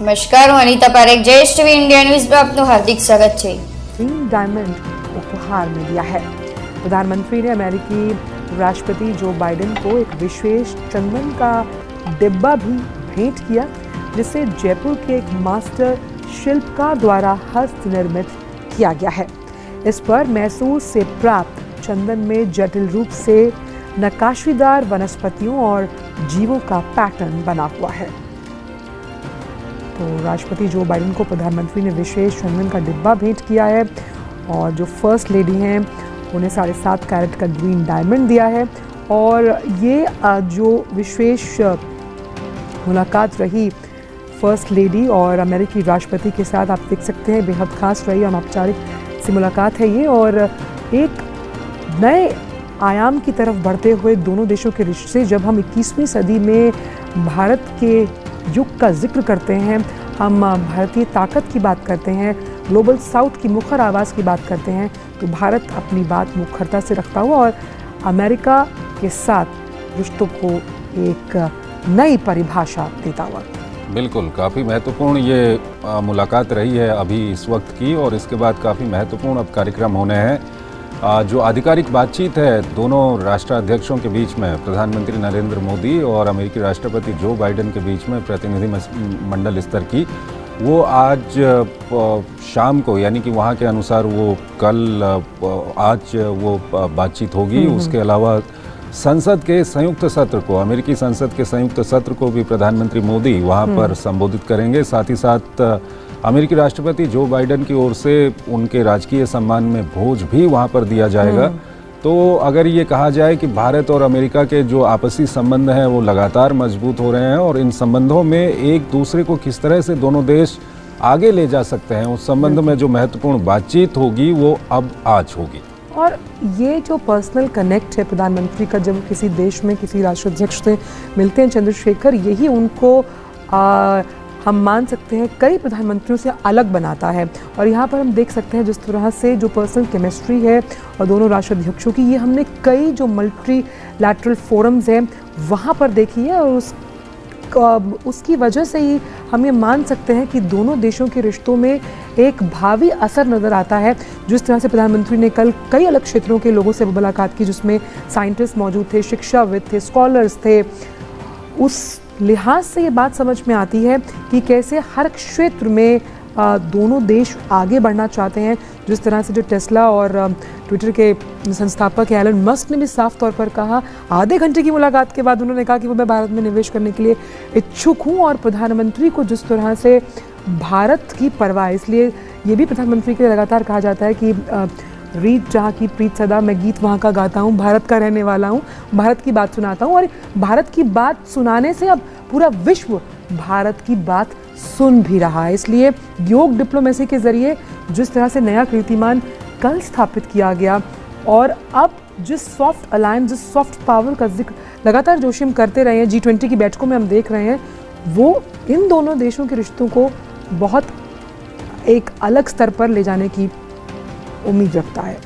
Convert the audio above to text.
નમસ્કાર, હું Anita Parekh, JS TV India news में आपનું हार्दिक स्वागत છે। ग्रीन डायमंड उपहार में दिया है। प्रधानमंत्री ने अमेरिकी राष्ट्रपति जो बाइडेन को एक विशेष चंदन का डिब्बा भी भेंट किया, जिसे जयपुर के एक मास्टर शिल्पकार द्वारा हस्त निर्मित किया गया है। इस पर मैसूर से प्राप्त चंदन में जटिल रूप से नक्काशीदार वनस्पतियों और जीवों का पैटर्न बना हुआ है। तो राष्ट्रपति जो बाइडेन को प्रधानमंत्री ने विशेष चंदन का डिब्बा भेंट किया है और जो फर्स्ट लेडी हैं उन्हें 7.5 कैरेट का ग्रीन डायमंड दिया है। और ये जो विशेष मुलाकात रही फर्स्ट लेडी और अमेरिकी राष्ट्रपति के साथ, आप देख सकते हैं बेहद खास रही, अनौपचारिक सी मुलाकात है ये। और एक नए आयाम की तरफ बढ़ते हुए दोनों देशों के रिश्ते, जब हम 21वीं सदी में भारत के युग का जिक्र करते हैं, हम भारतीय ताकत की बात करते हैं, ग्लोबल साउथ की मुखर आवाज़ की बात करते हैं, तो भारत अपनी बात मुखरता से रखता हुआ और अमेरिका के साथ रिश्तों को एक नई परिभाषा देता हुआ। बिल्कुल, काफ़ी महत्वपूर्ण ये मुलाकात रही है अभी इस वक्त की, और इसके बाद काफ़ी महत्वपूर्ण अब कार्यक्रम होने हैं। जो आधिकारिक बातचीत है दोनों राष्ट्राध्यक्षों के बीच में, प्रधानमंत्री नरेंद्र मोदी और अमेरिकी राष्ट्रपति जो बाइडेन के बीच में प्रतिनिधि मंडल स्तर की, वो आज शाम को, यानी कि वहाँ के अनुसार वो कल आज वो बातचीत होगी। उसके अलावा संसद के संयुक्त सत्र को, अमेरिकी संसद के संयुक्त सत्र को भी प्रधानमंत्री मोदी वहाँ पर संबोधित करेंगे। साथ ही साथ अमेरिकी राष्ट्रपति जो बाइडेन की ओर से उनके राजकीय सम्मान में भोज भी वहाँ पर दिया जाएगा। तो अगर ये कहा जाए कि भारत और अमेरिका के जो आपसी संबंध हैं वो लगातार मजबूत हो रहे हैं, और इन संबंधों में एक दूसरे को किस तरह से दोनों देश आगे ले जा सकते हैं, उस संबंध में जो महत्वपूर्ण बातचीत होगी वो अब आज होगी। और ये जो पर्सनल कनेक्ट है प्रधानमंत्री का, जब किसी देश में किसी राष्ट्राध्यक्ष से मिलते हैं चंद्रशेखर, यही उनको हम मान सकते हैं कई प्रधानमंत्रियों से अलग बनाता है। और यहाँ पर हम देख सकते हैं जिस तरह से जो पर्सनल केमिस्ट्री है और दोनों राष्ट्राध्यक्षों की, ये हमने कई जो मल्टीलैटरल फोरम्स हैं वहाँ पर देखी है। और उसकी वजह से ही हम ये मान सकते हैं कि दोनों देशों के रिश्तों में एक भावी असर नज़र आता है। जिस तरह से प्रधानमंत्री ने कल कई अलग क्षेत्रों के लोगों से मुलाकात की, जिसमें साइंटिस्ट मौजूद थे, शिक्षाविद थे, स्कॉलर्स थे, उस लिहाज से ये बात समझ में आती है कि कैसे हर क्षेत्र में दोनों देश आगे बढ़ना चाहते हैं। जिस तरह से जो टेस्ला और ट्विटर के संस्थापक एलन मस्क ने भी साफ तौर पर कहा, आधे घंटे की मुलाकात के बाद उन्होंने कहा कि वो मैं भारत में निवेश करने के लिए इच्छुक हूँ। और प्रधानमंत्री को जिस तरह से भारत की परवाह, इसलिए ये भी प्रधानमंत्री के लिए लगातार कहा जाता है कि रीत जहाँ की प्रीत सदा, मैं गीत वहाँ का गाता हूँ, भारत का रहने वाला हूँ, भारत की बात सुनाता हूँ। और भारत की बात सुनाने से अब पूरा विश्व भारत की बात सुन भी रहा है। इसलिए योग डिप्लोमेसी के जरिए जिस तरह से नया कीर्तिमान कल स्थापित किया गया, और अब जिस सॉफ्ट अलायंस, जिस सॉफ्ट पावर का जिक्र लगातार जोशी हम करते रहे हैं, G20 की बैठकों में हम देख रहे हैं, वो इन दोनों देशों के रिश्तों को बहुत एक अलग स्तर पर ले जाने की उम्मीद रखता है।